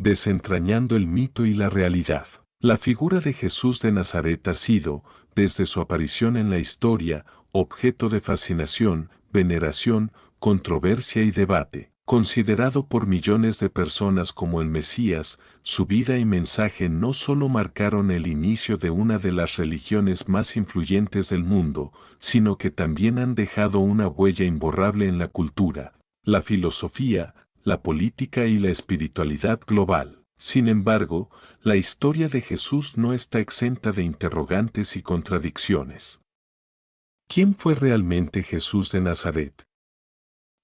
Desentrañando el mito y la realidad. La figura de Jesús de Nazaret ha sido, desde su aparición en la historia, objeto de fascinación, veneración, controversia y debate. Considerado por millones de personas como el Mesías, su vida y mensaje no solo marcaron el inicio de una de las religiones más influyentes del mundo, sino que también han dejado una huella imborrable en la cultura, la filosofía, la política y la espiritualidad global. Sin embargo, la historia de Jesús no está exenta de interrogantes y contradicciones. ¿Quién fue realmente Jesús de Nazaret?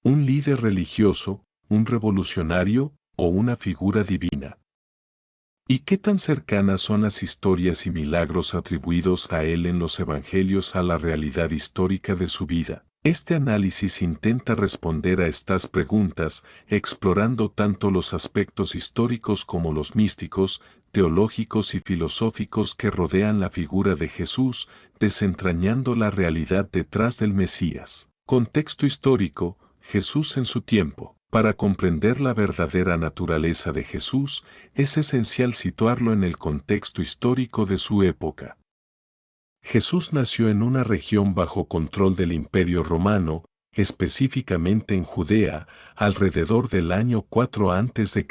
¿Un líder religioso, un revolucionario o una figura divina? ¿Y qué tan cercanas son las historias y milagros atribuidos a él en los evangelios a la realidad histórica de su vida? Este análisis intenta responder a estas preguntas, explorando tanto los aspectos históricos como los místicos, teológicos y filosóficos que rodean la figura de Jesús, desentrañando la realidad detrás del Mesías. Contexto histórico: Jesús en su tiempo. Para comprender la verdadera naturaleza de Jesús, es esencial situarlo en el contexto histórico de su época. Jesús nació en una región bajo control del Imperio Romano, específicamente en Judea, alrededor del año 4 a.C.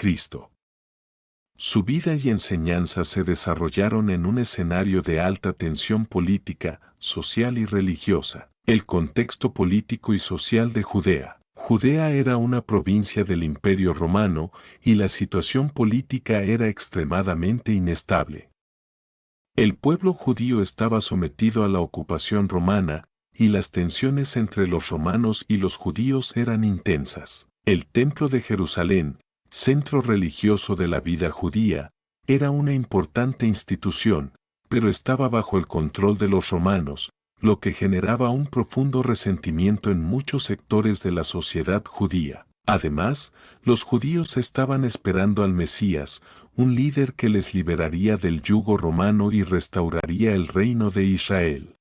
Su vida y enseñanza se desarrollaron en un escenario de alta tensión política, social y religiosa. El contexto político y social de Judea. Judea era una provincia del Imperio Romano y la situación política era extremadamente inestable. El pueblo judío estaba sometido a la ocupación romana y las tensiones entre los romanos y los judíos eran intensas. El Templo de Jerusalén, centro religioso de la vida judía, era una importante institución, pero estaba bajo el control de los romanos, lo que generaba un profundo resentimiento en muchos sectores de la sociedad judía. Además, los judíos estaban esperando al Mesías, un líder que les liberaría del yugo romano y restauraría el reino de Israel.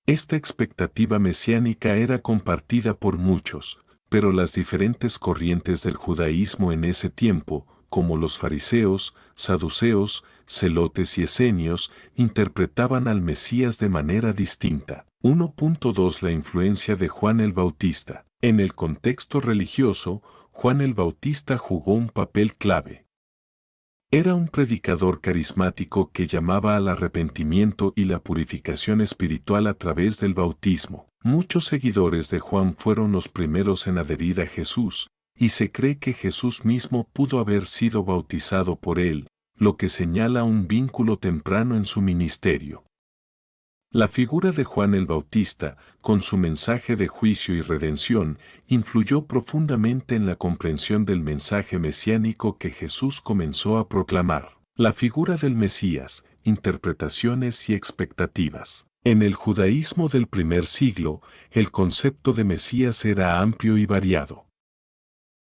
Esta expectativa mesiánica era compartida por muchos, pero las diferentes corrientes del judaísmo en ese tiempo, como los fariseos, saduceos, celotes y esenios, interpretaban al Mesías de manera distinta. 1.2 La influencia de Juan el Bautista. En el contexto religioso, Juan el Bautista jugó un papel clave. Era un predicador carismático que llamaba al arrepentimiento y la purificación espiritual a través del bautismo. Muchos seguidores de Juan fueron los primeros en adherir a Jesús, y se cree que Jesús mismo pudo haber sido bautizado por él, lo que señala un vínculo temprano en su ministerio. La figura de Juan el Bautista, con su mensaje de juicio y redención, influyó profundamente en la comprensión del mensaje mesiánico que Jesús comenzó a proclamar. La figura del Mesías, interpretaciones y expectativas. En el judaísmo del primer siglo, el concepto de Mesías era amplio y variado.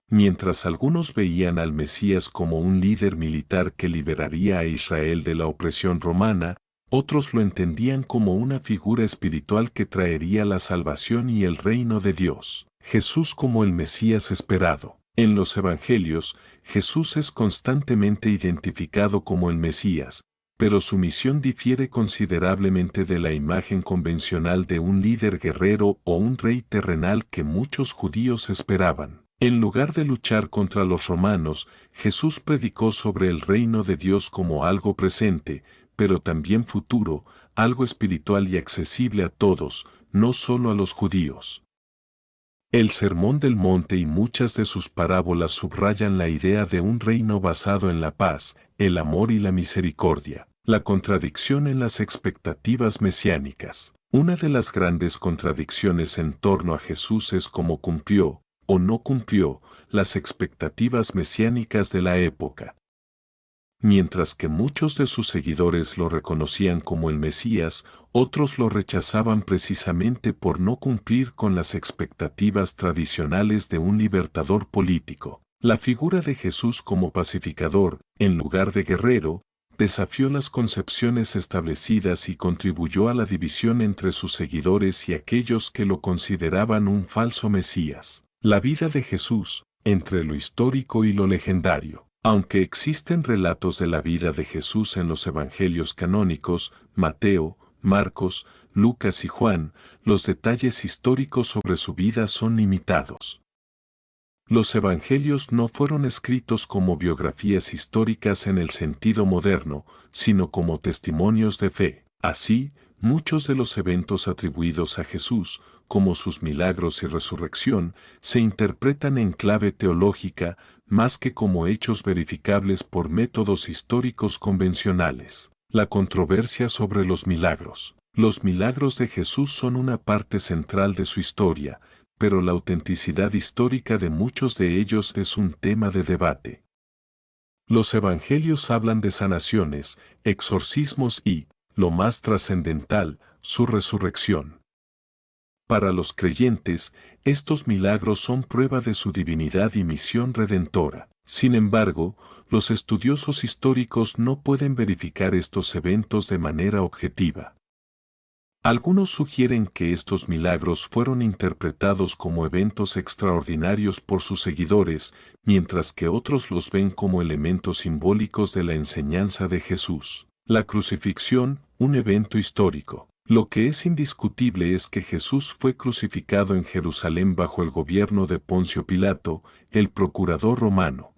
Mientras algunos veían al Mesías como un líder militar que liberaría a Israel de la opresión romana, otros lo entendían como una figura espiritual que traería la salvación y el reino de Dios. Jesús como el Mesías esperado. En los Evangelios, Jesús es constantemente identificado como el Mesías, pero su misión difiere considerablemente de la imagen convencional de un líder guerrero o un rey terrenal que muchos judíos esperaban. En lugar de luchar contra los romanos, Jesús predicó sobre el reino de Dios como algo presente, pero también futuro, algo espiritual y accesible a todos, no solo a los judíos. El Sermón del Monte y muchas de sus parábolas subrayan la idea de un reino basado en la paz, el amor y la misericordia. La contradicción en las expectativas mesiánicas. Una de las grandes contradicciones en torno a Jesús es cómo cumplió, o no cumplió, las expectativas mesiánicas de la época. Mientras que muchos de sus seguidores lo reconocían como el Mesías, otros lo rechazaban precisamente por no cumplir con las expectativas tradicionales de un libertador político. La figura de Jesús como pacificador, en lugar de guerrero, desafió las concepciones establecidas y contribuyó a la división entre sus seguidores y aquellos que lo consideraban un falso Mesías. La vida de Jesús, entre lo histórico y lo legendario. Aunque existen relatos de la vida de Jesús en los evangelios canónicos, Mateo, Marcos, Lucas y Juan, los detalles históricos sobre su vida son limitados. Los evangelios no fueron escritos como biografías históricas en el sentido moderno, sino como testimonios de fe. Así, muchos de los eventos atribuidos a Jesús, como sus milagros y resurrección, se interpretan en clave teológica, más que como hechos verificables por métodos históricos convencionales. La controversia sobre los milagros. Los milagros de Jesús son una parte central de su historia, pero la autenticidad histórica de muchos de ellos es un tema de debate. Los evangelios hablan de sanaciones, exorcismos y, lo más trascendental, su resurrección. Para los creyentes, estos milagros son prueba de su divinidad y misión redentora. Sin embargo, los estudiosos históricos no pueden verificar estos eventos de manera objetiva. Algunos sugieren que estos milagros fueron interpretados como eventos extraordinarios por sus seguidores, mientras que otros los ven como elementos simbólicos de la enseñanza de Jesús. La crucifixión, un evento histórico. Lo que es indiscutible es que Jesús fue crucificado en Jerusalén bajo el gobierno de Poncio Pilato, el procurador romano.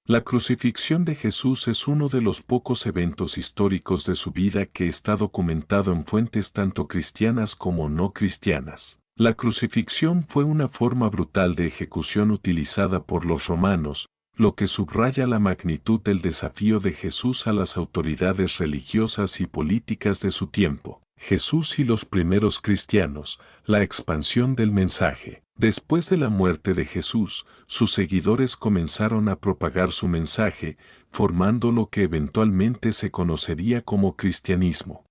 La crucifixión de Jesús es uno de los pocos eventos históricos de su vida que está documentado en fuentes tanto cristianas como no cristianas. La crucifixión fue una forma brutal de ejecución utilizada por los romanos, lo que subraya la magnitud del desafío de Jesús a las autoridades religiosas y políticas de su tiempo. Jesús y los primeros cristianos, la expansión del mensaje. Después de la muerte de Jesús, sus seguidores comenzaron a propagar su mensaje, formando lo que eventualmente se conocería como cristianismo.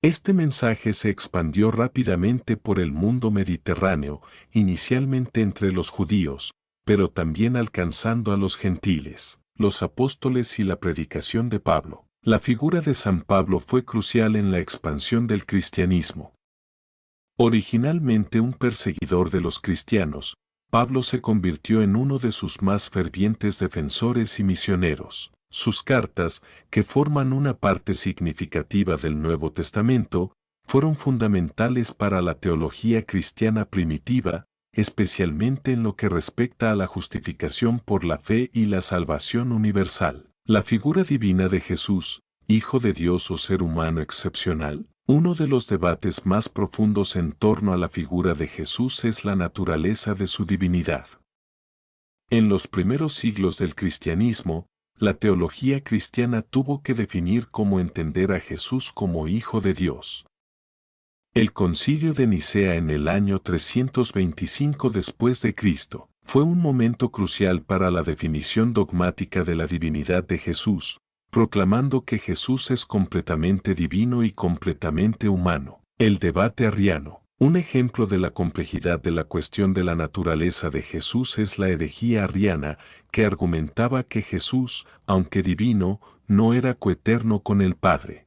Este mensaje se expandió rápidamente por el mundo mediterráneo, inicialmente entre los judíos, pero también alcanzando a los gentiles, los apóstoles y la predicación de Pablo. La figura de San Pablo fue crucial en la expansión del cristianismo. Originalmente un perseguidor de los cristianos, Pablo se convirtió en uno de sus más fervientes defensores y misioneros. Sus cartas, que forman una parte significativa del Nuevo Testamento, fueron fundamentales para la teología cristiana primitiva, especialmente en lo que respecta a la justificación por la fe y la salvación universal. La figura divina de Jesús, Hijo de Dios o ser humano excepcional. Uno de los debates más profundos en torno a la figura de Jesús es la naturaleza de su divinidad. En los primeros siglos del cristianismo, la teología cristiana tuvo que definir cómo entender a Jesús como Hijo de Dios. El Concilio de Nicea en el año 325 después de Cristo fue un momento crucial para la definición dogmática de la divinidad de Jesús, proclamando que Jesús es completamente divino y completamente humano. El debate arriano. Un ejemplo de la complejidad de la cuestión de la naturaleza de Jesús es la herejía arriana, que argumentaba que Jesús, aunque divino, no era coeterno con el Padre.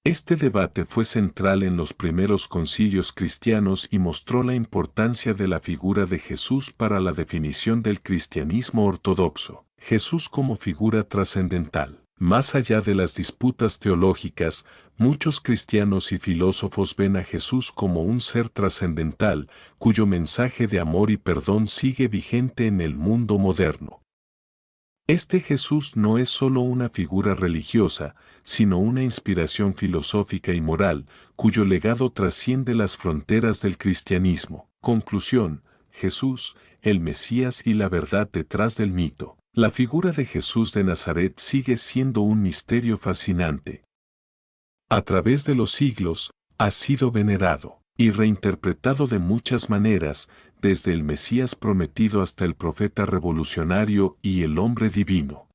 Este debate fue central en los primeros concilios cristianos y mostró la importancia de la figura de Jesús para la definición del cristianismo ortodoxo. Jesús como figura trascendental. Más allá de las disputas teológicas, muchos cristianos y filósofos ven a Jesús como un ser trascendental, cuyo mensaje de amor y perdón sigue vigente en el mundo moderno. Este Jesús no es solo una figura religiosa, sino una inspiración filosófica y moral, cuyo legado trasciende las fronteras del cristianismo. Conclusión: Jesús, el Mesías y la verdad detrás del mito. La figura de Jesús de Nazaret sigue siendo un misterio fascinante. A través de los siglos, ha sido venerado y reinterpretado de muchas maneras, desde el Mesías prometido hasta el profeta revolucionario y el hombre divino.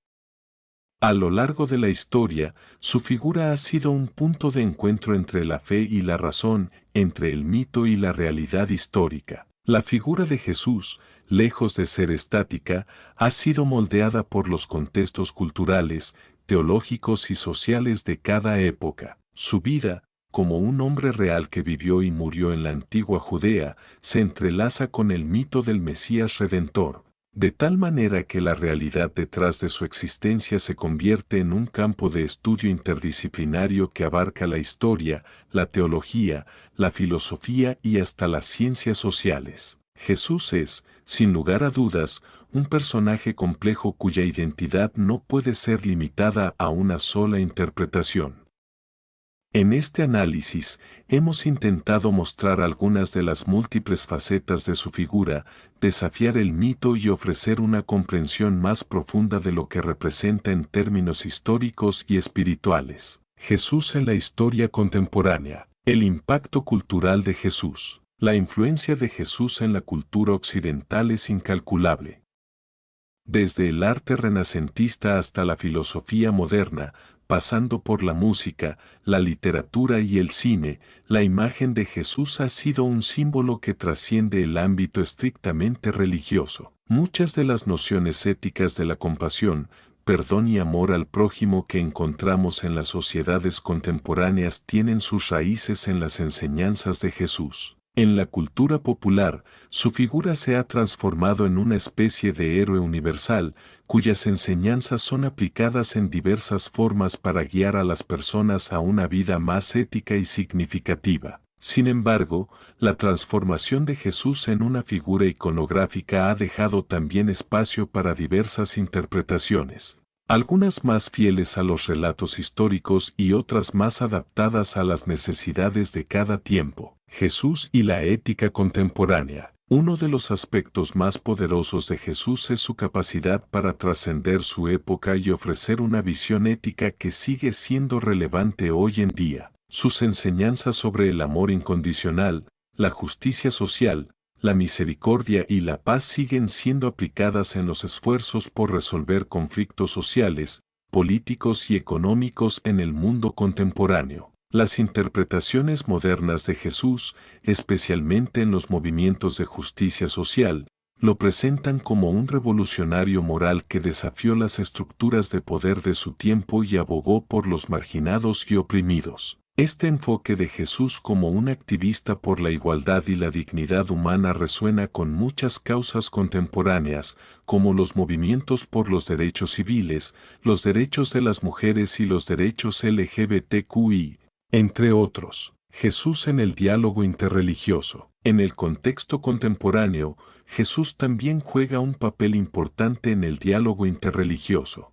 A lo largo de la historia, su figura ha sido un punto de encuentro entre la fe y la razón, entre el mito y la realidad histórica. La figura de Jesús, lejos de ser estática, ha sido moldeada por los contextos culturales, teológicos y sociales de cada época. Su vida, como un hombre real que vivió y murió en la antigua Judea, se entrelaza con el mito del Mesías Redentor, de tal manera que la realidad detrás de su existencia se convierte en un campo de estudio interdisciplinario que abarca la historia, la teología, la filosofía y hasta las ciencias sociales. Jesús es, sin lugar a dudas, un personaje complejo cuya identidad no puede ser limitada a una sola interpretación. En este análisis, hemos intentado mostrar algunas de las múltiples facetas de su figura, desafiar el mito y ofrecer una comprensión más profunda de lo que representa en términos históricos y espirituales. Jesús en la historia contemporánea. El impacto cultural de Jesús. La influencia de Jesús en la cultura occidental es incalculable. Desde el arte renacentista hasta la filosofía moderna, pasando por la música, la literatura y el cine, la imagen de Jesús ha sido un símbolo que trasciende el ámbito estrictamente religioso. Muchas de las nociones éticas de la compasión, perdón y amor al prójimo que encontramos en las sociedades contemporáneas tienen sus raíces en las enseñanzas de Jesús. En la cultura popular, su figura se ha transformado en una especie de héroe universal, cuyas enseñanzas son aplicadas en diversas formas para guiar a las personas a una vida más ética y significativa. Sin embargo, la transformación de Jesús en una figura iconográfica ha dejado también espacio para diversas interpretaciones. Algunas más fieles a los relatos históricos y otras más adaptadas a las necesidades de cada tiempo. Jesús y la ética contemporánea. Uno de los aspectos más poderosos de Jesús es su capacidad para trascender su época y ofrecer una visión ética que sigue siendo relevante hoy en día. Sus enseñanzas sobre el amor incondicional, la justicia social, la misericordia y la paz siguen siendo aplicadas en los esfuerzos por resolver conflictos sociales, políticos y económicos en el mundo contemporáneo. Las interpretaciones modernas de Jesús, especialmente en los movimientos de justicia social, lo presentan como un revolucionario moral que desafió las estructuras de poder de su tiempo y abogó por los marginados y oprimidos. Este enfoque de Jesús como un activista por la igualdad y la dignidad humana resuena con muchas causas contemporáneas, como los movimientos por los derechos civiles, los derechos de las mujeres y los derechos LGBTQI, entre otros. Jesús en el diálogo interreligioso. En el contexto contemporáneo, Jesús también juega un papel importante en el diálogo interreligioso.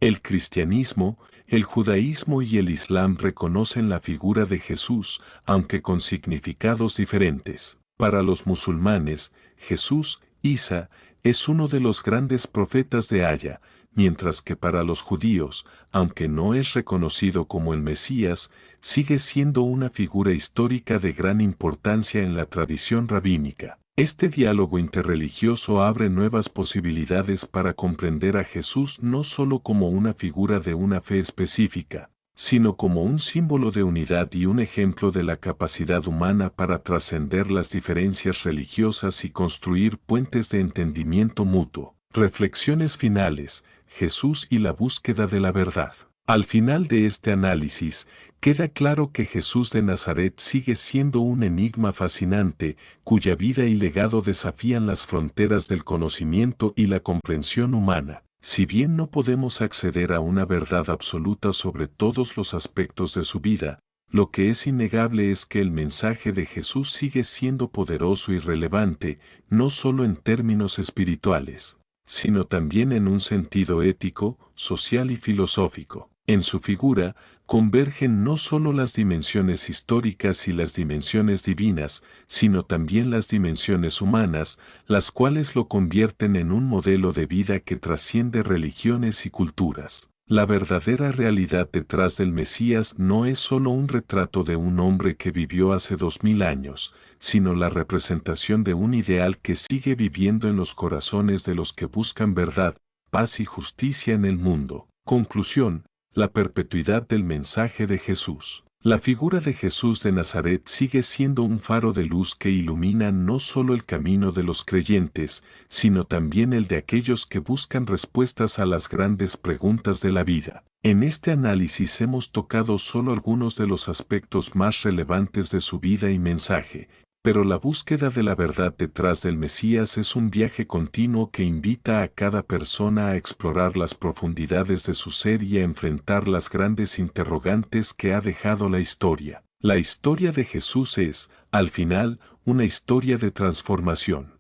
El cristianismo, el judaísmo y el islam reconocen la figura de Jesús, aunque con significados diferentes. Para los musulmanes, Jesús, Isa, es uno de los grandes profetas de Aya, mientras que para los judíos, aunque no es reconocido como el Mesías, sigue siendo una figura histórica de gran importancia en la tradición rabínica. Este diálogo interreligioso abre nuevas posibilidades para comprender a Jesús no solo como una figura de una fe específica, sino como un símbolo de unidad y un ejemplo de la capacidad humana para trascender las diferencias religiosas y construir puentes de entendimiento mutuo. Reflexiones finales. Jesús y la búsqueda de la verdad. Al final de este análisis, queda claro que Jesús de Nazaret sigue siendo un enigma fascinante, cuya vida y legado desafían las fronteras del conocimiento y la comprensión humana. Si bien no podemos acceder a una verdad absoluta sobre todos los aspectos de su vida, lo que es innegable es que el mensaje de Jesús sigue siendo poderoso y relevante, no solo en términos espirituales, sino también en un sentido ético, social y filosófico. En su figura, convergen no solo las dimensiones históricas y las dimensiones divinas, sino también las dimensiones humanas, las cuales lo convierten en un modelo de vida que trasciende religiones y culturas. La verdadera realidad detrás del Mesías no es solo un retrato de un hombre que vivió hace 2000 años, sino la representación de un ideal que sigue viviendo en los corazones de los que buscan verdad, paz y justicia en el mundo. Conclusión. La perpetuidad del mensaje de Jesús. La figura de Jesús de Nazaret sigue siendo un faro de luz que ilumina no solo el camino de los creyentes, sino también el de aquellos que buscan respuestas a las grandes preguntas de la vida. En este análisis hemos tocado solo algunos de los aspectos más relevantes de su vida y mensaje, Pero la búsqueda de la verdad detrás del Mesías es un viaje continuo que invita a cada persona a explorar las profundidades de su ser y a enfrentar las grandes interrogantes que ha dejado la historia. La historia de Jesús es, al final, una historia de transformación.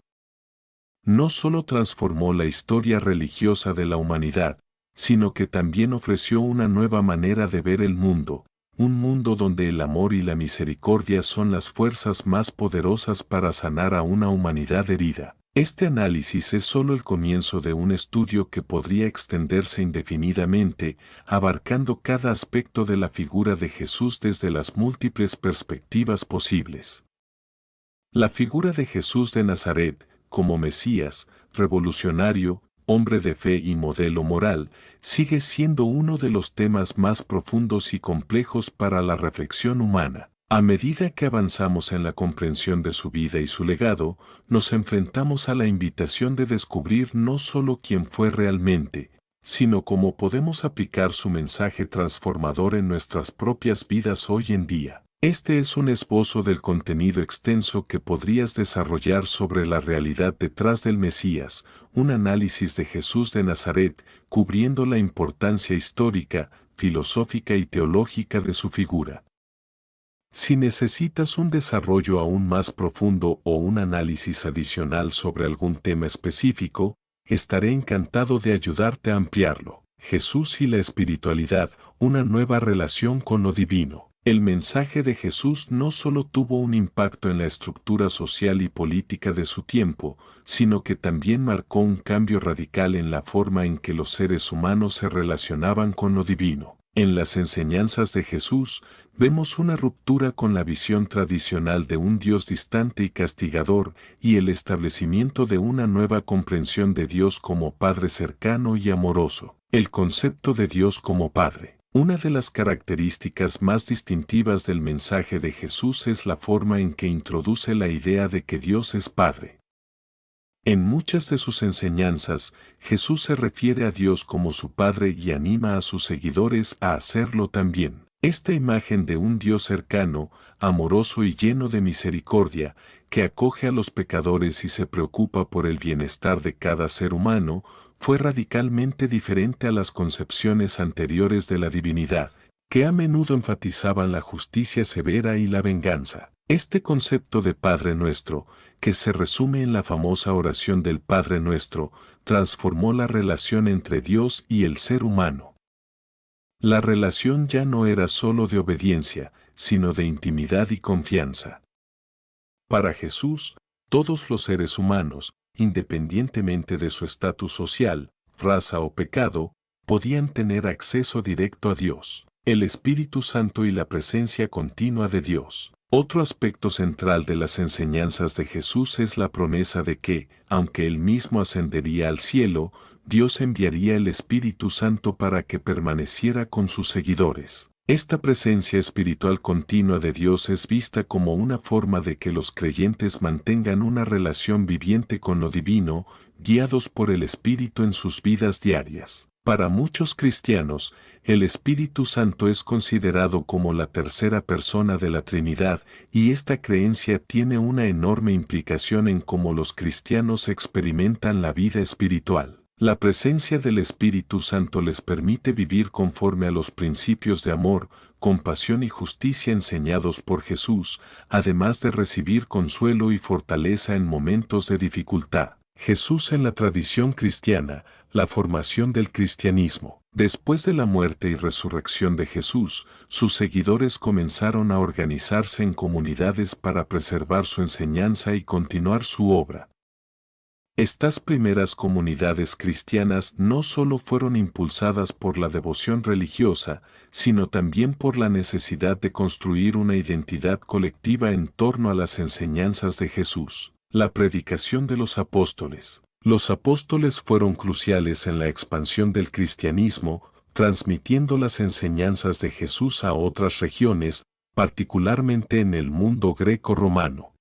No solo transformó la historia religiosa de la humanidad, sino que también ofreció una nueva manera de ver el mundo, un mundo donde el amor y la misericordia son las fuerzas más poderosas para sanar a una humanidad herida. Este análisis es solo el comienzo de un estudio que podría extenderse indefinidamente, abarcando cada aspecto de la figura de Jesús desde las múltiples perspectivas posibles. La figura de Jesús de Nazaret, como Mesías, revolucionario, hombre de fe y modelo moral, sigue siendo uno de los temas más profundos y complejos para la reflexión humana. A medida que avanzamos en la comprensión de su vida y su legado, nos enfrentamos a la invitación de descubrir no solo quién fue realmente, sino cómo podemos aplicar su mensaje transformador en nuestras propias vidas hoy en día. Este es un esbozo del contenido extenso que podrías desarrollar sobre la realidad detrás del Mesías, un análisis de Jesús de Nazaret, cubriendo la importancia histórica, filosófica y teológica de su figura. Si necesitas un desarrollo aún más profundo o un análisis adicional sobre algún tema específico, estaré encantado de ayudarte a ampliarlo. Jesús y la espiritualidad, una nueva relación con lo divino. El mensaje de Jesús no solo tuvo un impacto en la estructura social y política de su tiempo, sino que también marcó un cambio radical en la forma en que los seres humanos se relacionaban con lo divino. En las enseñanzas de Jesús, vemos una ruptura con la visión tradicional de un Dios distante y castigador y el establecimiento de una nueva comprensión de Dios como Padre cercano y amoroso. El concepto de Dios como Padre. Una de las características más distintivas del mensaje de Jesús es la forma en que introduce la idea de que Dios es Padre. En muchas de sus enseñanzas, Jesús se refiere a Dios como su Padre y anima a sus seguidores a hacerlo también. Esta imagen de un Dios cercano, amoroso y lleno de misericordia, que acoge a los pecadores y se preocupa por el bienestar de cada ser humano, fue radicalmente diferente a las concepciones anteriores de la divinidad, que a menudo enfatizaban la justicia severa y la venganza. Este concepto de Padre Nuestro, que se resume en la famosa oración del Padre Nuestro, transformó la relación entre Dios y el ser humano. La relación ya no era solo de obediencia, sino de intimidad y confianza. Para Jesús, todos los seres humanos, independientemente de su estatus social, raza o pecado, podían tener acceso directo a Dios, el Espíritu Santo y la presencia continua de Dios. Otro aspecto central de las enseñanzas de Jesús es la promesa de que, aunque Él mismo ascendería al cielo, Dios enviaría el Espíritu Santo para que permaneciera con sus seguidores. Esta presencia espiritual continua de Dios es vista como una forma de que los creyentes mantengan una relación viviente con lo divino, guiados por el Espíritu en sus vidas diarias. Para muchos cristianos, el Espíritu Santo es considerado como la tercera persona de la Trinidad, y esta creencia tiene una enorme implicación en cómo los cristianos experimentan la vida espiritual. La presencia del Espíritu Santo les permite vivir conforme a los principios de amor, compasión y justicia enseñados por Jesús, además de recibir consuelo y fortaleza en momentos de dificultad. Jesús en la tradición cristiana, la formación del cristianismo. Después de la muerte y resurrección de Jesús, sus seguidores comenzaron a organizarse en comunidades para preservar su enseñanza y continuar su obra. Estas primeras comunidades cristianas no solo fueron impulsadas por la devoción religiosa, sino también por la necesidad de construir una identidad colectiva en torno a las enseñanzas de Jesús. La predicación de los apóstoles. Los apóstoles fueron cruciales en la expansión del cristianismo, transmitiendo las enseñanzas de Jesús a otras regiones, particularmente en el mundo greco-romano.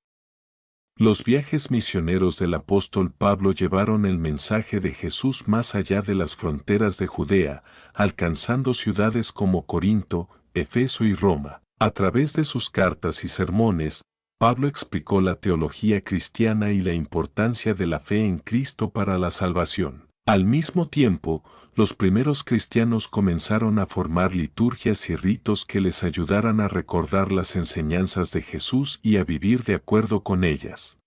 Los viajes misioneros del apóstol Pablo llevaron el mensaje de Jesús más allá de las fronteras de Judea, alcanzando ciudades como Corinto, Efeso y Roma. A través de sus cartas y sermones, Pablo explicó la teología cristiana y la importancia de la fe en Cristo para la salvación. Al mismo tiempo, los primeros cristianos comenzaron a formar liturgias y ritos que les ayudaran a recordar las enseñanzas de Jesús y a vivir de acuerdo con ellas.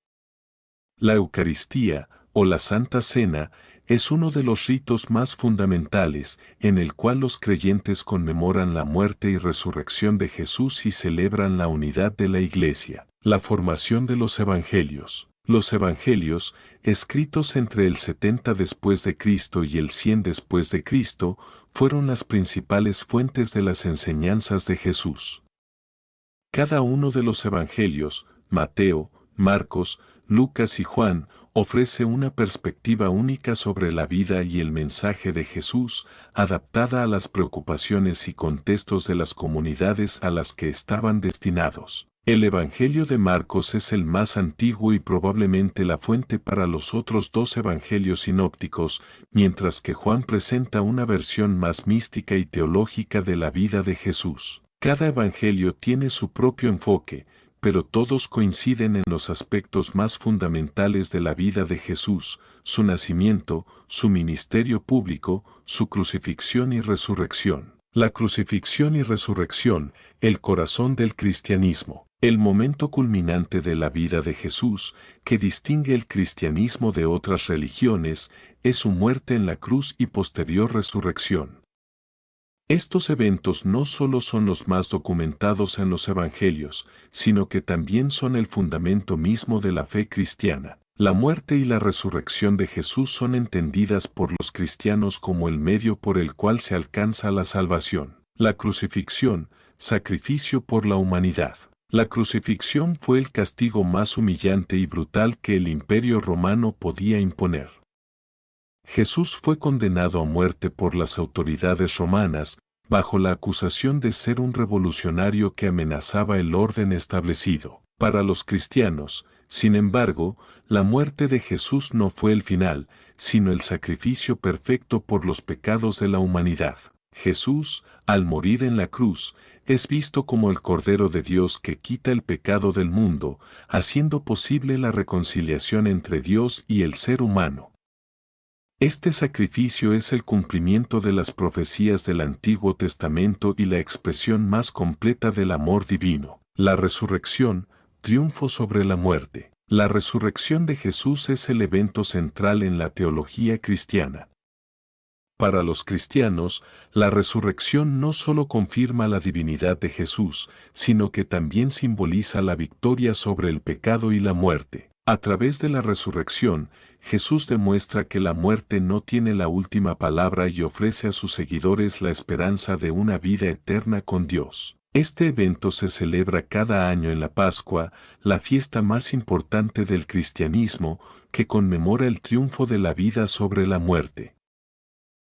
La Eucaristía, o la Santa Cena, es uno de los ritos más fundamentales, en el cual los creyentes conmemoran la muerte y resurrección de Jesús y celebran la unidad de la Iglesia. La formación de los Evangelios. Los Evangelios, escritos entre el 70 después de Cristo y el 100 después de Cristo, fueron las principales fuentes de las enseñanzas de Jesús. Cada uno de los Evangelios, Mateo, Marcos, Lucas y Juan, ofrece una perspectiva única sobre la vida y el mensaje de Jesús, adaptada a las preocupaciones y contextos de las comunidades a las que estaban destinados. El Evangelio de Marcos es el más antiguo y probablemente la fuente para los otros dos evangelios sinópticos, mientras que Juan presenta una versión más mística y teológica de la vida de Jesús. Cada evangelio tiene su propio enfoque, pero todos coinciden en los aspectos más fundamentales de la vida de Jesús: su nacimiento, su ministerio público, su crucifixión y resurrección. La crucifixión y resurrección, el corazón del cristianismo. El momento culminante de la vida de Jesús, que distingue el cristianismo de otras religiones, es su muerte en la cruz y posterior resurrección. Estos eventos no solo son los más documentados en los evangelios, sino que también son el fundamento mismo de la fe cristiana. La muerte y la resurrección de Jesús son entendidas por los cristianos como el medio por el cual se alcanza la salvación. La crucifixión, sacrificio por la humanidad. La crucifixión fue el castigo más humillante y brutal que el Imperio Romano podía imponer. Jesús fue condenado a muerte por las autoridades romanas, bajo la acusación de ser un revolucionario que amenazaba el orden establecido. Para los cristianos, sin embargo, la muerte de Jesús no fue el final, sino el sacrificio perfecto por los pecados de la humanidad. Jesús, al morir en la cruz, es visto como el Cordero de Dios que quita el pecado del mundo, haciendo posible la reconciliación entre Dios y el ser humano. Este sacrificio es el cumplimiento de las profecías del Antiguo Testamento y la expresión más completa del amor divino. La resurrección, triunfo sobre la muerte. La resurrección de Jesús es el evento central en la teología cristiana. Para los cristianos, la resurrección no solo confirma la divinidad de Jesús, sino que también simboliza la victoria sobre el pecado y la muerte. A través de la resurrección, Jesús demuestra que la muerte no tiene la última palabra y ofrece a sus seguidores la esperanza de una vida eterna con Dios. Este evento se celebra cada año en la Pascua, la fiesta más importante del cristianismo, que conmemora el triunfo de la vida sobre la muerte.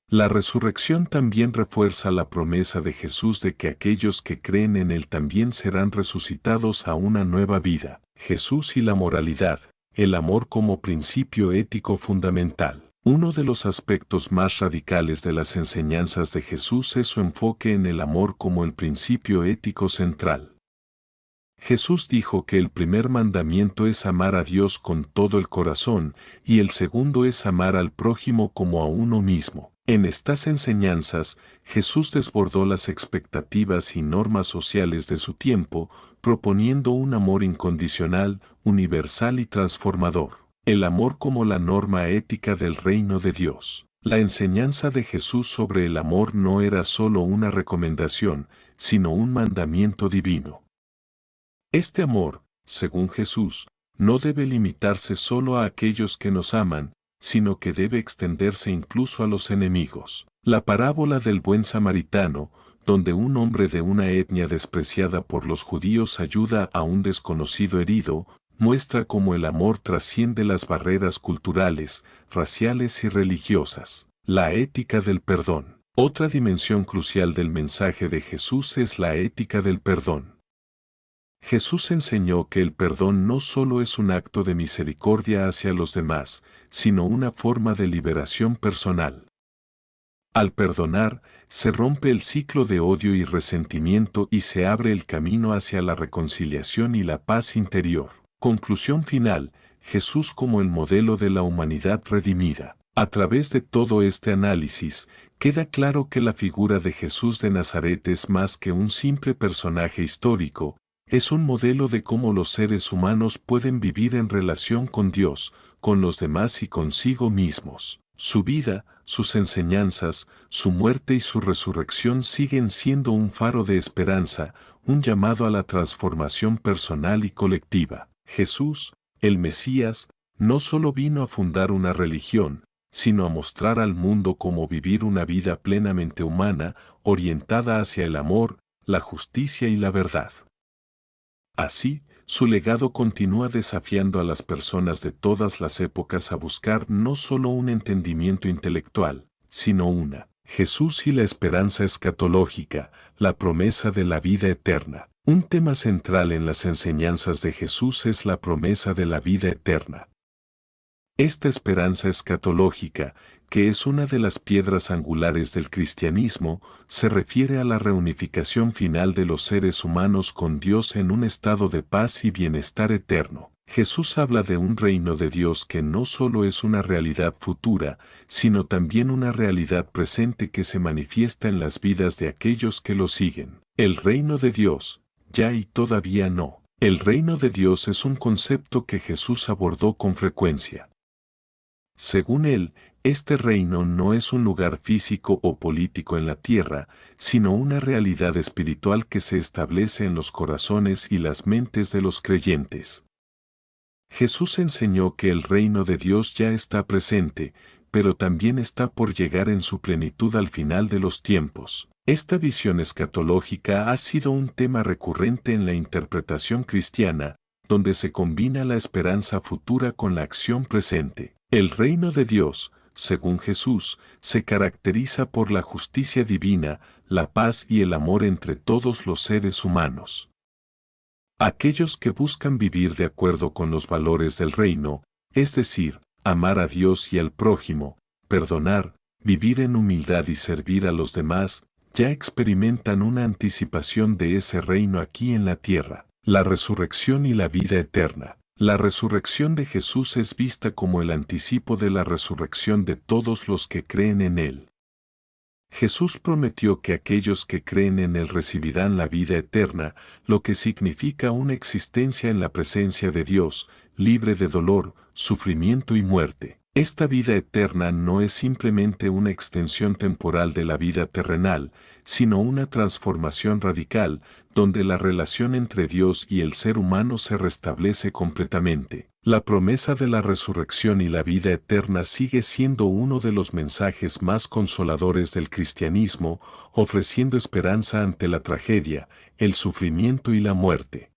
La resurrección también refuerza la promesa de Jesús de que aquellos que creen en Él también serán resucitados a una nueva vida. Jesús y la moralidad, el amor como principio ético fundamental. Uno de los aspectos más radicales de las enseñanzas de Jesús es su enfoque en el amor como el principio ético central. Jesús dijo que el primer mandamiento es amar a Dios con todo el corazón y el segundo es amar al prójimo como a uno mismo. En estas enseñanzas, Jesús desbordó las expectativas y normas sociales de su tiempo, proponiendo un amor incondicional, universal y transformador. El amor como la norma ética del reino de Dios. La enseñanza de Jesús sobre el amor no era solo una recomendación, sino un mandamiento divino. Este amor, según Jesús, no debe limitarse solo a aquellos que nos aman, sino que debe extenderse incluso a los enemigos. La parábola del buen samaritano, donde un hombre de una etnia despreciada por los judíos ayuda a un desconocido herido, muestra cómo el amor trasciende las barreras culturales, raciales y religiosas. La ética del perdón. Otra dimensión crucial del mensaje de Jesús es la ética del perdón. Jesús enseñó que el perdón no solo es un acto de misericordia hacia los demás, sino una forma de liberación personal. Al perdonar, se rompe el ciclo de odio y resentimiento y se abre el camino hacia la reconciliación y la paz interior. Conclusión final: Jesús como el modelo de la humanidad redimida. A través de todo este análisis, queda claro que la figura de Jesús de Nazaret es más que un simple personaje histórico, es un modelo de cómo los seres humanos pueden vivir en relación con Dios, con los demás y consigo mismos. Su vida, sus enseñanzas, su muerte y su resurrección siguen siendo un faro de esperanza, un llamado a la transformación personal y colectiva. Jesús, el Mesías, no solo vino a fundar una religión, sino a mostrar al mundo cómo vivir una vida plenamente humana, orientada hacia el amor, la justicia y la verdad. Así, su legado continúa desafiando a las personas de todas las épocas a buscar no solo un entendimiento intelectual, sino una Jesús y la esperanza escatológica, la promesa de la vida eterna. Un tema central en las enseñanzas de Jesús es la promesa de la vida eterna. Esta esperanza escatológica, que es una de las piedras angulares del cristianismo, se refiere a la reunificación final de los seres humanos con Dios en un estado de paz y bienestar eterno. Jesús habla de un reino de Dios que no solo es una realidad futura, sino también una realidad presente que se manifiesta en las vidas de aquellos que lo siguen. El reino de Dios, ya y todavía no. El reino de Dios es un concepto que Jesús abordó con frecuencia. Según él, este reino no es un lugar físico o político en la tierra, sino una realidad espiritual que se establece en los corazones y las mentes de los creyentes. Jesús enseñó que el reino de Dios ya está presente, pero también está por llegar en su plenitud al final de los tiempos. Esta visión escatológica ha sido un tema recurrente en la interpretación cristiana, donde se combina la esperanza futura con la acción presente. El reino de Dios, según Jesús, se caracteriza por la justicia divina, la paz y el amor entre todos los seres humanos. Aquellos que buscan vivir de acuerdo con los valores del reino, es decir, amar a Dios y al prójimo, perdonar, vivir en humildad y servir a los demás, ya experimentan una anticipación de ese reino aquí en la tierra. La resurrección y la vida eterna. La resurrección de Jesús es vista como el anticipo de la resurrección de todos los que creen en Él. Jesús prometió que aquellos que creen en Él recibirán la vida eterna, lo que significa una existencia en la presencia de Dios, libre de dolor, sufrimiento y muerte. Esta vida eterna no es simplemente una extensión temporal de la vida terrenal, sino una transformación radical, donde la relación entre Dios y el ser humano se restablece completamente. La promesa de la resurrección y la vida eterna sigue siendo uno de los mensajes más consoladores del cristianismo, ofreciendo esperanza ante la tragedia, el sufrimiento y la muerte.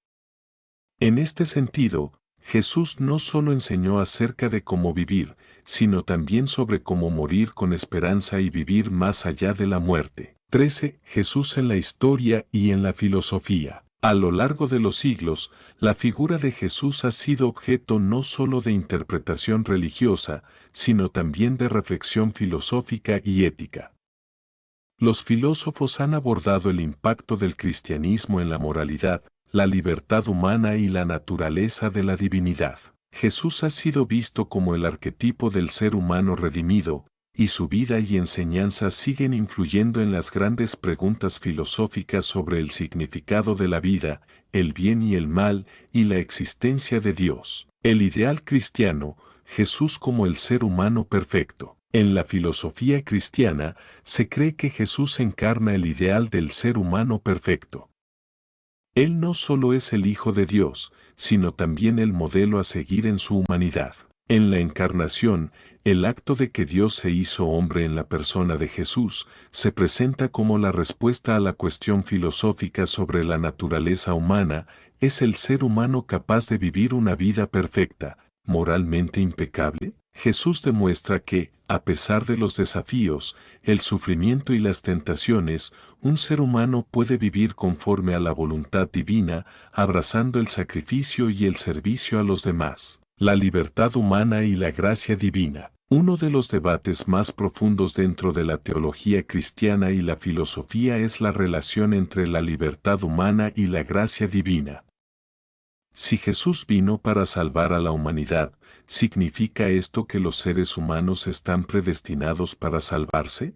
En este sentido, Jesús no solo enseñó acerca de cómo vivir, sino también sobre cómo morir con esperanza y vivir más allá de la muerte. 13. Jesús en la historia y en la filosofía. A lo largo de los siglos, la figura de Jesús ha sido objeto no solo de interpretación religiosa, sino también de reflexión filosófica y ética. Los filósofos han abordado el impacto del cristianismo en la moralidad, la libertad humana y la naturaleza de la divinidad. Jesús ha sido visto como el arquetipo del ser humano redimido, y su vida y enseñanzas siguen influyendo en las grandes preguntas filosóficas sobre el significado de la vida, el bien y el mal, y la existencia de Dios. El ideal cristiano, Jesús como el ser humano perfecto. En la filosofía cristiana, se cree que Jesús encarna el ideal del ser humano perfecto. Él no solo es el Hijo de Dios, sino también el modelo a seguir en su humanidad. En la encarnación, el acto de que Dios se hizo hombre en la persona de Jesús se presenta como la respuesta a la cuestión filosófica sobre la naturaleza humana. ¿Es el ser humano capaz de vivir una vida perfecta, moralmente impecable? Jesús demuestra que, a pesar de los desafíos, el sufrimiento y las tentaciones, un ser humano puede vivir conforme a la voluntad divina, abrazando el sacrificio y el servicio a los demás. La libertad humana y la gracia divina. Uno de los debates más profundos dentro de la teología cristiana y la filosofía es la relación entre la libertad humana y la gracia divina. Si Jesús vino para salvar a la humanidad, ¿significa esto que los seres humanos están predestinados para salvarse?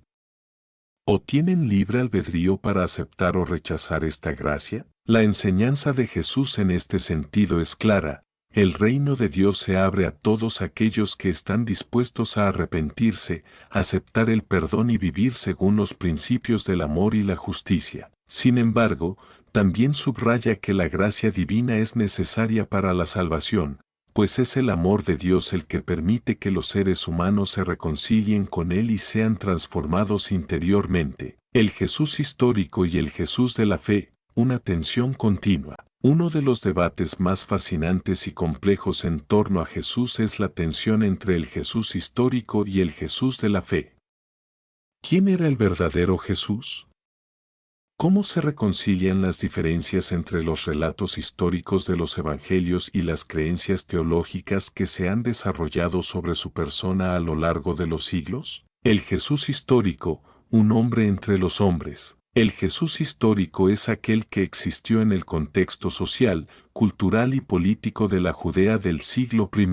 ¿O tienen libre albedrío para aceptar o rechazar esta gracia? La enseñanza de Jesús en este sentido es clara. El reino de Dios se abre a todos aquellos que están dispuestos a arrepentirse, aceptar el perdón y vivir según los principios del amor y la justicia. Sin embargo, también subraya que la gracia divina es necesaria para la salvación, pues es el amor de Dios el que permite que los seres humanos se reconcilien con Él y sean transformados interiormente. El Jesús histórico y el Jesús de la fe, una tensión continua. Uno de los debates más fascinantes y complejos en torno a Jesús es la tensión entre el Jesús histórico y el Jesús de la fe. ¿Quién era el verdadero Jesús? ¿Cómo se reconcilian las diferencias entre los relatos históricos de los evangelios y las creencias teológicas que se han desarrollado sobre su persona a lo largo de los siglos? El Jesús histórico, un hombre entre los hombres. El Jesús histórico es aquel que existió en el contexto social, cultural y político de la Judea del siglo I.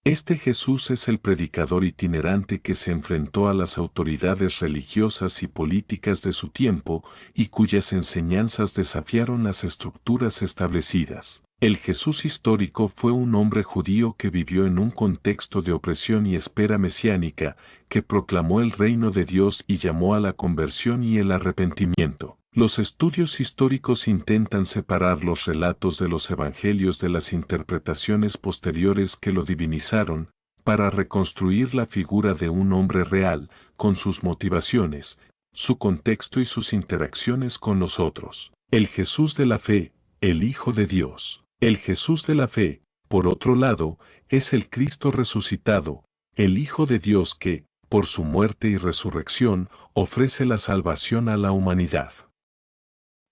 Este Jesús es el predicador itinerante que se enfrentó a las autoridades religiosas y políticas de su tiempo y cuyas enseñanzas desafiaron las estructuras establecidas. El Jesús histórico fue un hombre judío que vivió en un contexto de opresión y espera mesiánica, que proclamó el reino de Dios y llamó a la conversión y el arrepentimiento. Los estudios históricos intentan separar los relatos de los evangelios de las interpretaciones posteriores que lo divinizaron, para reconstruir la figura de un hombre real, con sus motivaciones, su contexto y sus interacciones con los otros. El Jesús de la fe, el Hijo de Dios. El Jesús de la fe, por otro lado, es el Cristo resucitado, el Hijo de Dios que, por su muerte y resurrección, ofrece la salvación a la humanidad.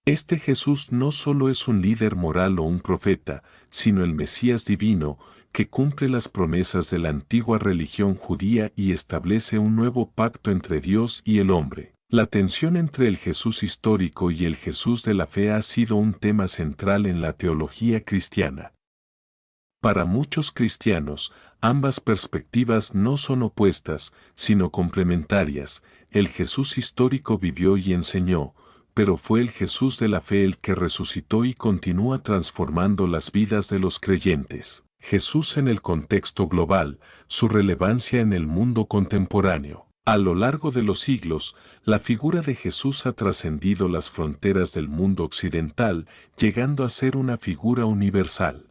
Este Jesús no solo es un líder moral o un profeta, sino el Mesías divino, que cumple las promesas de la antigua religión judía y establece un nuevo pacto entre Dios y el hombre. La tensión entre el Jesús histórico y el Jesús de la fe ha sido un tema central en la teología cristiana. Para muchos cristianos, ambas perspectivas no son opuestas, sino complementarias. El Jesús histórico vivió y enseñó, pero fue el Jesús de la fe el que resucitó y continúa transformando las vidas de los creyentes. Jesús en el contexto global, su relevancia en el mundo contemporáneo. A lo largo de los siglos, la figura de Jesús ha trascendido las fronteras del mundo occidental, llegando a ser una figura universal.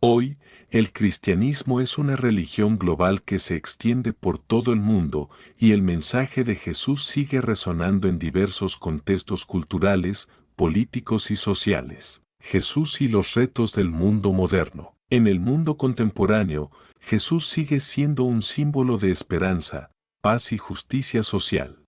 Hoy, el cristianismo es una religión global que se extiende por todo el mundo, y el mensaje de Jesús sigue resonando en diversos contextos culturales, políticos y sociales. Jesús y los retos del mundo moderno. En el mundo contemporáneo, Jesús sigue siendo un símbolo de esperanza, paz y justicia social.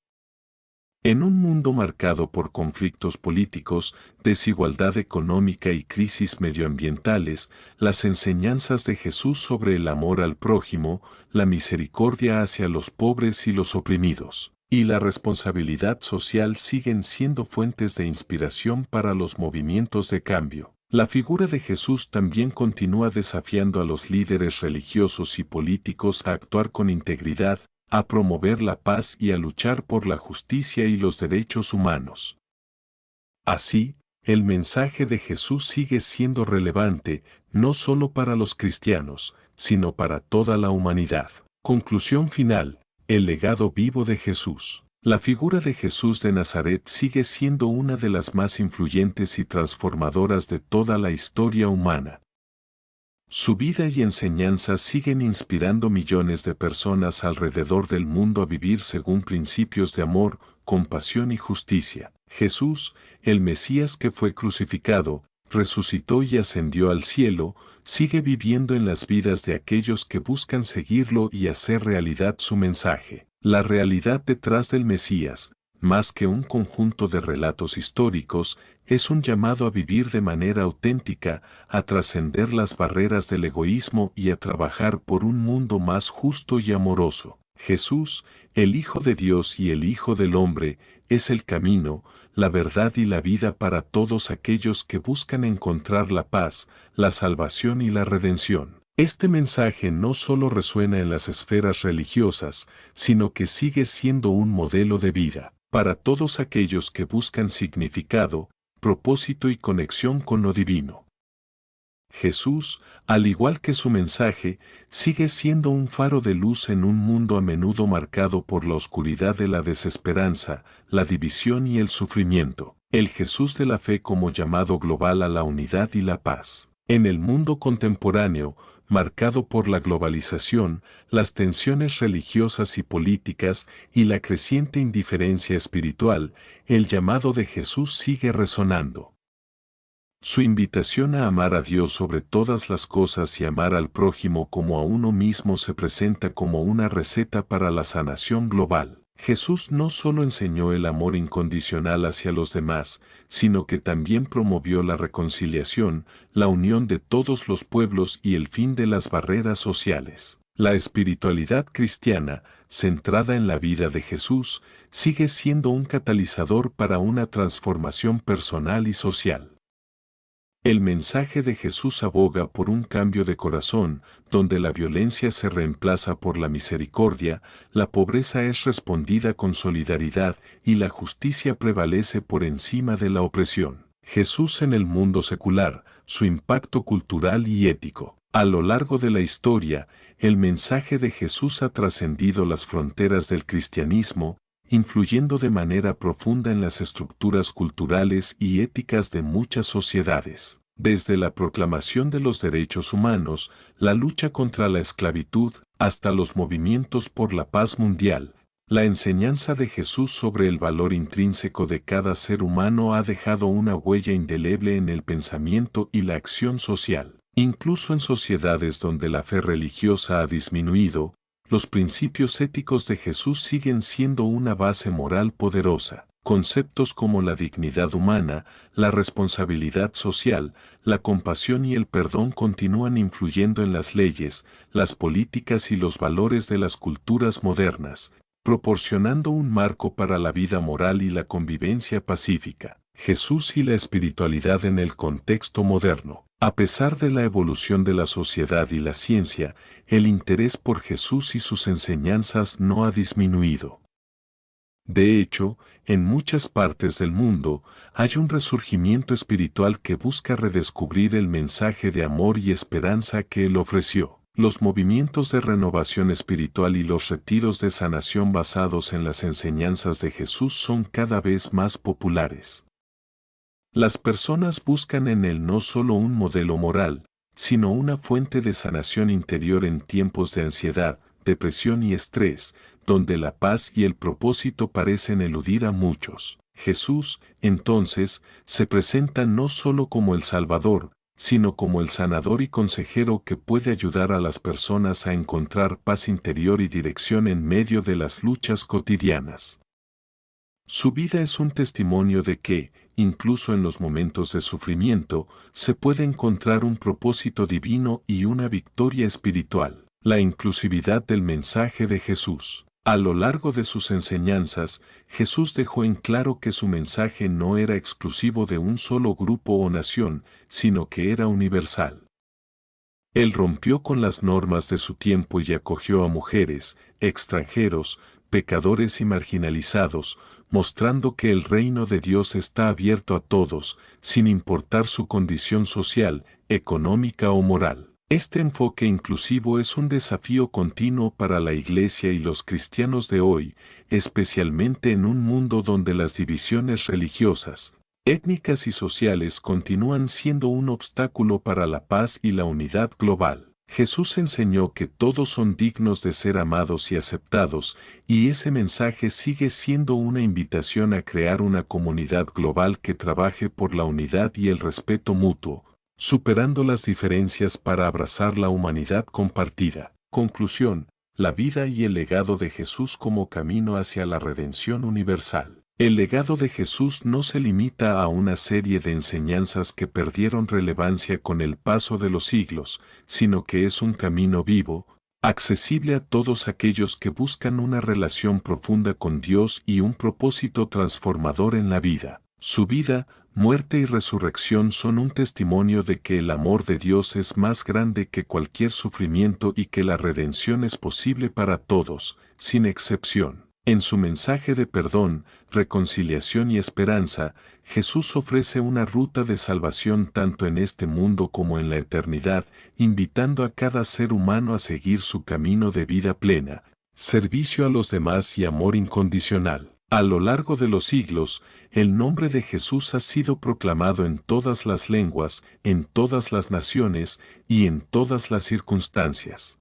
En un mundo marcado por conflictos políticos, desigualdad económica y crisis medioambientales, las enseñanzas de Jesús sobre el amor al prójimo, la misericordia hacia los pobres y los oprimidos, y la responsabilidad social siguen siendo fuentes de inspiración para los movimientos de cambio. La figura de Jesús también continúa desafiando a los líderes religiosos y políticos a actuar con integridad, a promover la paz y a luchar por la justicia y los derechos humanos. Así, el mensaje de Jesús sigue siendo relevante, no solo para los cristianos, sino para toda la humanidad. Conclusión final, el legado vivo de Jesús. La figura de Jesús de Nazaret sigue siendo una de las más influyentes y transformadoras de toda la historia humana. Su vida y enseñanzas siguen inspirando millones de personas alrededor del mundo a vivir según principios de amor, compasión y justicia. Jesús, el Mesías que fue crucificado, resucitó y ascendió al cielo, sigue viviendo en las vidas de aquellos que buscan seguirlo y hacer realidad su mensaje. La realidad detrás del Mesías, más que un conjunto de relatos históricos, es un llamado a vivir de manera auténtica, a trascender las barreras del egoísmo y a trabajar por un mundo más justo y amoroso. Jesús, el Hijo de Dios y el Hijo del Hombre, es el camino, la verdad y la vida para todos aquellos que buscan encontrar la paz, la salvación y la redención. Este mensaje no solo resuena en las esferas religiosas, sino que sigue siendo un modelo de vida para todos aquellos que buscan significado, propósito y conexión con lo divino. Jesús, al igual que su mensaje, sigue siendo un faro de luz en un mundo a menudo marcado por la oscuridad de la desesperanza, la división y el sufrimiento. El Jesús de la fe como llamado global a la unidad y la paz. En el mundo contemporáneo, marcado por la globalización, las tensiones religiosas y políticas y la creciente indiferencia espiritual, el llamado de Jesús sigue resonando. Su invitación a amar a Dios sobre todas las cosas y amar al prójimo como a uno mismo se presenta como una receta para la sanación global. Jesús no solo enseñó el amor incondicional hacia los demás, sino que también promovió la reconciliación, la unión de todos los pueblos y el fin de las barreras sociales. La espiritualidad cristiana, centrada en la vida de Jesús, sigue siendo un catalizador para una transformación personal y social. El mensaje de Jesús aboga por un cambio de corazón, donde la violencia se reemplaza por la misericordia, la pobreza es respondida con solidaridad y la justicia prevalece por encima de la opresión. Jesús en el mundo secular, su impacto cultural y ético. A lo largo de la historia, el mensaje de Jesús ha trascendido las fronteras del cristianismo, influyendo de manera profunda en las estructuras culturales y éticas de muchas sociedades. Desde la proclamación de los derechos humanos, la lucha contra la esclavitud, hasta los movimientos por la paz mundial, la enseñanza de Jesús sobre el valor intrínseco de cada ser humano ha dejado una huella indeleble en el pensamiento y la acción social. Incluso en sociedades donde la fe religiosa ha disminuido, los principios éticos de Jesús siguen siendo una base moral poderosa. Conceptos como la dignidad humana, la responsabilidad social, la compasión y el perdón continúan influyendo en las leyes, las políticas y los valores de las culturas modernas, proporcionando un marco para la vida moral y la convivencia pacífica. Jesús y la espiritualidad en el contexto moderno. A pesar de la evolución de la sociedad y la ciencia, el interés por Jesús y sus enseñanzas no ha disminuido. De hecho, en muchas partes del mundo, hay un resurgimiento espiritual que busca redescubrir el mensaje de amor y esperanza que Él ofreció. Los movimientos de renovación espiritual y los retiros de sanación basados en las enseñanzas de Jesús son cada vez más populares. Las personas buscan en Él no solo un modelo moral, sino una fuente de sanación interior en tiempos de ansiedad, depresión y estrés, donde la paz y el propósito parecen eludir a muchos. Jesús, entonces, se presenta no solo como el Salvador, sino como el sanador y consejero que puede ayudar a las personas a encontrar paz interior y dirección en medio de las luchas cotidianas. Su vida es un testimonio de que, incluso en los momentos de sufrimiento, se puede encontrar un propósito divino y una victoria espiritual. La inclusividad del mensaje de Jesús. A lo largo de sus enseñanzas, Jesús dejó en claro que su mensaje no era exclusivo de un solo grupo o nación, sino que era universal. Él rompió con las normas de su tiempo y acogió a mujeres, extranjeros, pecadores y marginalizados, mostrando que el reino de Dios está abierto a todos, sin importar su condición social, económica o moral. Este enfoque inclusivo es un desafío continuo para la Iglesia y los cristianos de hoy, especialmente en un mundo donde las divisiones religiosas, étnicas y sociales continúan siendo un obstáculo para la paz y la unidad global. Jesús enseñó que todos son dignos de ser amados y aceptados, y ese mensaje sigue siendo una invitación a crear una comunidad global que trabaje por la unidad y el respeto mutuo, superando las diferencias para abrazar la humanidad compartida. Conclusión: la vida y el legado de Jesús como camino hacia la redención universal. El legado de Jesús no se limita a una serie de enseñanzas que perdieron relevancia con el paso de los siglos, sino que es un camino vivo, accesible a todos aquellos que buscan una relación profunda con Dios y un propósito transformador en la vida. Su vida, muerte y resurrección son un testimonio de que el amor de Dios es más grande que cualquier sufrimiento y que la redención es posible para todos, sin excepción. En su mensaje de perdón, reconciliación y esperanza, Jesús ofrece una ruta de salvación tanto en este mundo como en la eternidad, invitando a cada ser humano a seguir su camino de vida plena, servicio a los demás y amor incondicional. A lo largo de los siglos, el nombre de Jesús ha sido proclamado en todas las lenguas, en todas las naciones y en todas las circunstancias.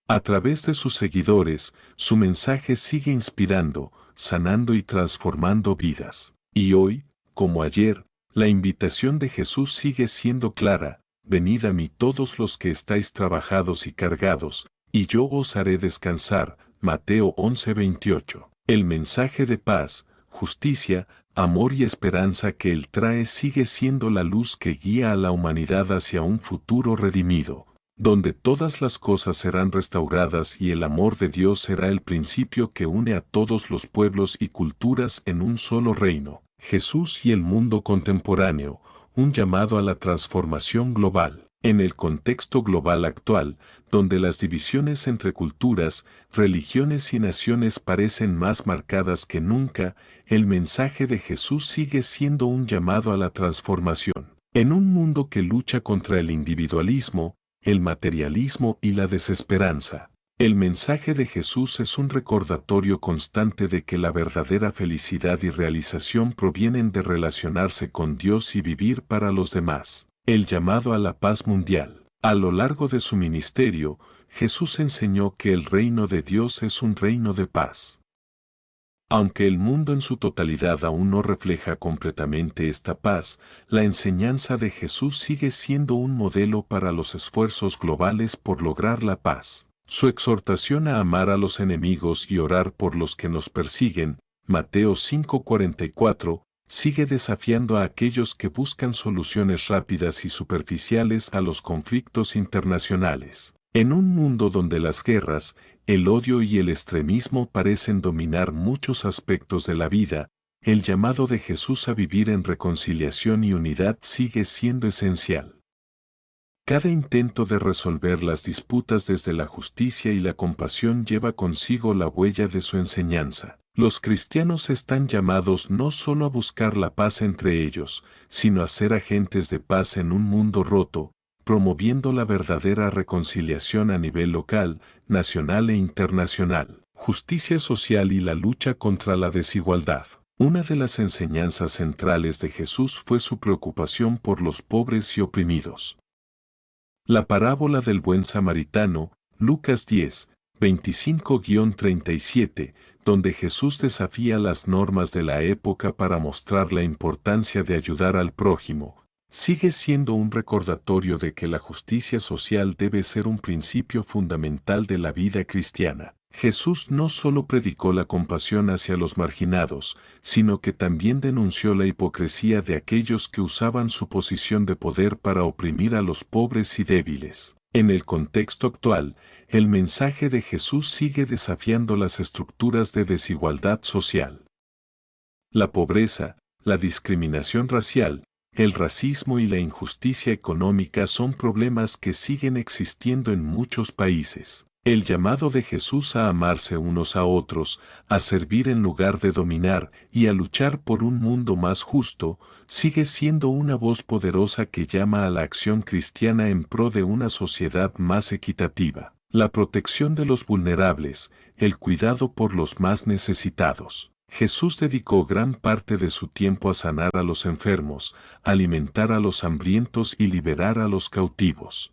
A través de sus seguidores, su mensaje sigue inspirando, sanando y transformando vidas. Y hoy, como ayer, la invitación de Jesús sigue siendo clara: venid a mí todos los que estáis trabajados y cargados, y yo os haré descansar. Mateo 11:28. El mensaje de paz, justicia, amor y esperanza que Él trae sigue siendo la luz que guía a la humanidad hacia un futuro redimido, donde todas las cosas serán restauradas y el amor de Dios será el principio que une a todos los pueblos y culturas en un solo reino. Jesús y el mundo contemporáneo, un llamado a la transformación global. En el contexto global actual, donde las divisiones entre culturas, religiones y naciones parecen más marcadas que nunca, el mensaje de Jesús sigue siendo un llamado a la transformación. En un mundo que lucha contra el individualismo, el materialismo y la desesperanza, el mensaje de Jesús es un recordatorio constante de que la verdadera felicidad y realización provienen de relacionarse con Dios y vivir para los demás. El llamado a la paz mundial. A lo largo de su ministerio, Jesús enseñó que el reino de Dios es un reino de paz. Aunque el mundo en su totalidad aún no refleja completamente esta paz, la enseñanza de Jesús sigue siendo un modelo para los esfuerzos globales por lograr la paz. Su exhortación a amar a los enemigos y orar por los que nos persiguen, Mateo 5:44, sigue desafiando a aquellos que buscan soluciones rápidas y superficiales a los conflictos internacionales. En un mundo donde las guerras, el odio y el extremismo parecen dominar muchos aspectos de la vida, el llamado de Jesús a vivir en reconciliación y unidad sigue siendo esencial. Cada intento de resolver las disputas desde la justicia y la compasión lleva consigo la huella de su enseñanza. Los cristianos están llamados no solo a buscar la paz entre ellos, sino a ser agentes de paz en un mundo roto, promoviendo la verdadera reconciliación a nivel local, nacional e internacional, justicia social y la lucha contra la desigualdad. Una de las enseñanzas centrales de Jesús fue su preocupación por los pobres y oprimidos. La parábola del buen samaritano, Lucas 10, 25-37, donde Jesús desafía las normas de la época para mostrar la importancia de ayudar al prójimo, sigue siendo un recordatorio de que la justicia social debe ser un principio fundamental de la vida cristiana. Jesús no solo predicó la compasión hacia los marginados, sino que también denunció la hipocresía de aquellos que usaban su posición de poder para oprimir a los pobres y débiles. En el contexto actual, el mensaje de Jesús sigue desafiando las estructuras de desigualdad social. La pobreza, la discriminación racial, el racismo y la injusticia económica son problemas que siguen existiendo en muchos países. El llamado de Jesús a amarse unos a otros, a servir en lugar de dominar y a luchar por un mundo más justo, sigue siendo una voz poderosa que llama a la acción cristiana en pro de una sociedad más equitativa. La protección de los vulnerables, el cuidado por los más necesitados. Jesús dedicó gran parte de su tiempo a sanar a los enfermos, alimentar a los hambrientos y liberar a los cautivos.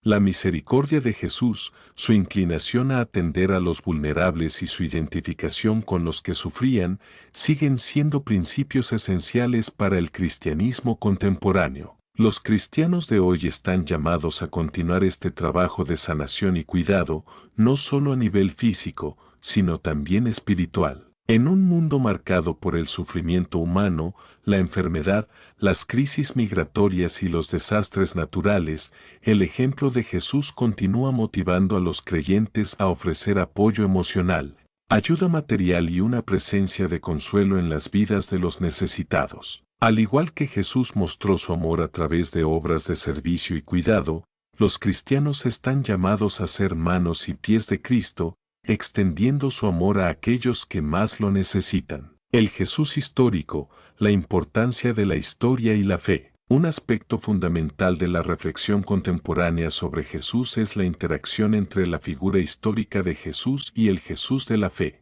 La misericordia de Jesús, su inclinación a atender a los vulnerables y su identificación con los que sufrían, siguen siendo principios esenciales para el cristianismo contemporáneo. Los cristianos de hoy están llamados a continuar este trabajo de sanación y cuidado, no solo a nivel físico, sino también espiritual. En un mundo marcado por el sufrimiento humano, la enfermedad, las crisis migratorias y los desastres naturales, el ejemplo de Jesús continúa motivando a los creyentes a ofrecer apoyo emocional, ayuda material y una presencia de consuelo en las vidas de los necesitados. Al igual que Jesús mostró su amor a través de obras de servicio y cuidado, los cristianos están llamados a ser manos y pies de Cristo, extendiendo su amor a aquellos que más lo necesitan. El Jesús histórico, la importancia de la historia y la fe. Un aspecto fundamental de la reflexión contemporánea sobre Jesús es la interacción entre la figura histórica de Jesús y el Jesús de la fe.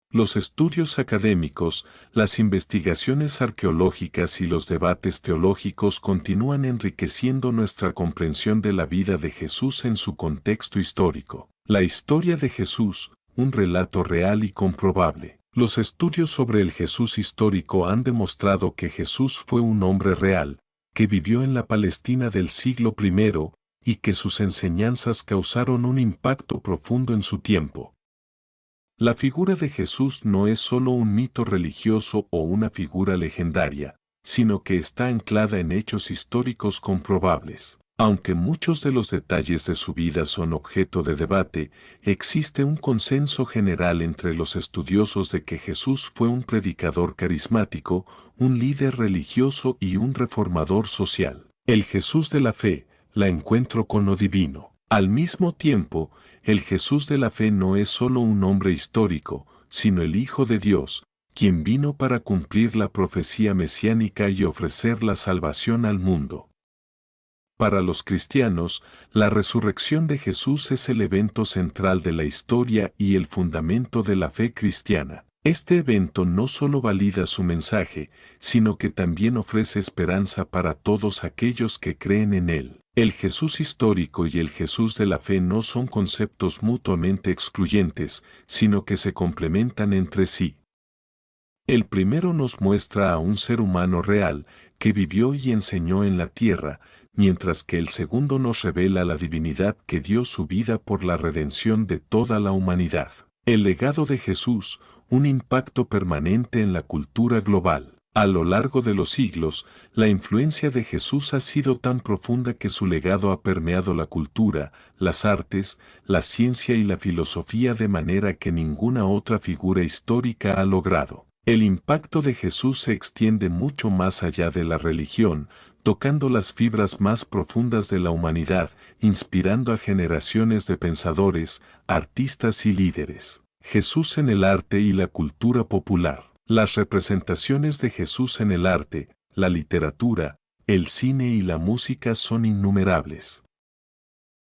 Los estudios académicos, las investigaciones arqueológicas y los debates teológicos continúan enriqueciendo nuestra comprensión de la vida de Jesús en su contexto histórico. La historia de Jesús, un relato real y comprobable. Los estudios sobre el Jesús histórico han demostrado que Jesús fue un hombre real, que vivió en la Palestina del siglo I, y que sus enseñanzas causaron un impacto profundo en su tiempo. La figura de Jesús no es solo un mito religioso o una figura legendaria, sino que está anclada en hechos históricos comprobables. Aunque muchos de los detalles de su vida son objeto de debate, existe un consenso general entre los estudiosos de que Jesús fue un predicador carismático, un líder religioso y un reformador social. El Jesús de la fe, la encuentro con lo divino. Al mismo tiempo, el Jesús de la fe no es solo un hombre histórico, sino el Hijo de Dios, quien vino para cumplir la profecía mesiánica y ofrecer la salvación al mundo. Para los cristianos, la resurrección de Jesús es el evento central de la historia y el fundamento de la fe cristiana. Este evento no solo valida su mensaje, sino que también ofrece esperanza para todos aquellos que creen en él. El Jesús histórico y el Jesús de la fe no son conceptos mutuamente excluyentes, sino que se complementan entre sí. El primero nos muestra a un ser humano real, que vivió y enseñó en la tierra, mientras que el segundo nos revela la divinidad que dio su vida por la redención de toda la humanidad. El legado de Jesús, un impacto permanente en la cultura global. A lo largo de los siglos, la influencia de Jesús ha sido tan profunda que su legado ha permeado la cultura, las artes, la ciencia y la filosofía de manera que ninguna otra figura histórica ha logrado. El impacto de Jesús se extiende mucho más allá de la religión, tocando las fibras más profundas de la humanidad, inspirando a generaciones de pensadores, artistas y líderes. Jesús en el arte y la cultura popular. Las representaciones de Jesús en el arte, la literatura, el cine y la música son innumerables.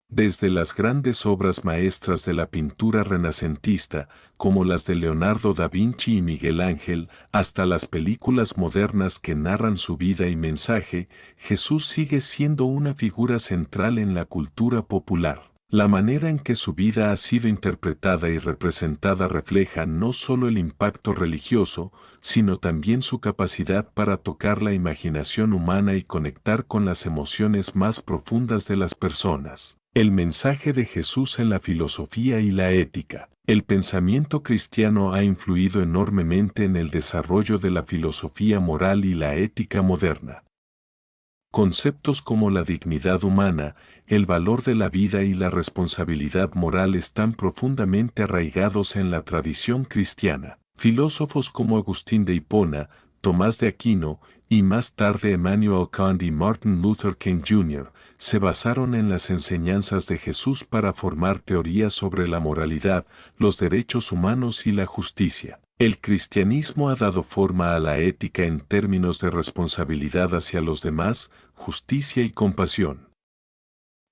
Desde las grandes obras maestras de la pintura renacentista, como las de Leonardo da Vinci y Miguel Ángel, hasta las películas modernas que narran su vida y mensaje, Jesús sigue siendo una figura central en la cultura popular. La manera en que su vida ha sido interpretada y representada refleja no solo el impacto religioso, sino también su capacidad para tocar la imaginación humana y conectar con las emociones más profundas de las personas. El mensaje de Jesús en la filosofía y la ética. El pensamiento cristiano ha influido enormemente en el desarrollo de la filosofía moral y la ética moderna. Conceptos como la dignidad humana, el valor de la vida y la responsabilidad moral están profundamente arraigados en la tradición cristiana. Filósofos como Agustín de Hipona, Tomás de Aquino, y más tarde Immanuel Kant y Martin Luther King Jr., se basaron en las enseñanzas de Jesús para formar teorías sobre la moralidad, los derechos humanos y la justicia. El cristianismo ha dado forma a la ética en términos de responsabilidad hacia los demás, justicia y compasión.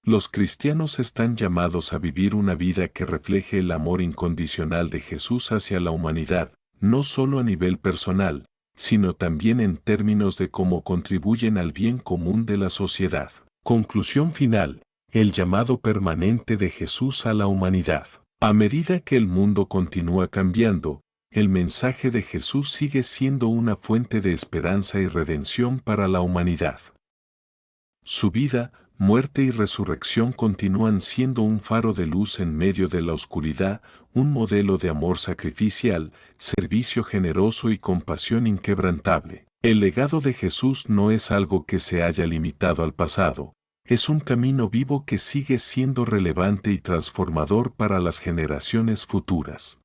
Los cristianos están llamados a vivir una vida que refleje el amor incondicional de Jesús hacia la humanidad, no solo a nivel personal, sino también en términos de cómo contribuyen al bien común de la sociedad. Conclusión final: el llamado permanente de Jesús a la humanidad. A medida que el mundo continúa cambiando, el mensaje de Jesús sigue siendo una fuente de esperanza y redención para la humanidad. Su vida, muerte y resurrección continúan siendo un faro de luz en medio de la oscuridad, un modelo de amor sacrificial, servicio generoso y compasión inquebrantable. El legado de Jesús no es algo que se haya limitado al pasado, es un camino vivo que sigue siendo relevante y transformador para las generaciones futuras.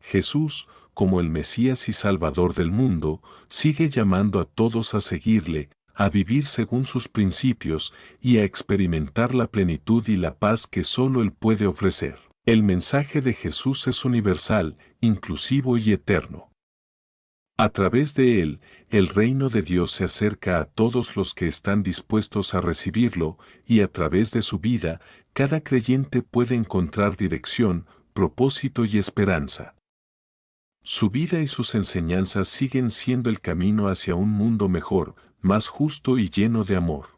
Jesús, como el Mesías y Salvador del mundo, sigue llamando a todos a seguirle, a vivir según sus principios y a experimentar la plenitud y la paz que solo Él puede ofrecer. El mensaje de Jesús es universal, inclusivo y eterno. A través de Él, el reino de Dios se acerca a todos los que están dispuestos a recibirlo, y a través de su vida, cada creyente puede encontrar dirección, propósito y esperanza. Su vida y sus enseñanzas siguen siendo el camino hacia un mundo mejor, más justo y lleno de amor.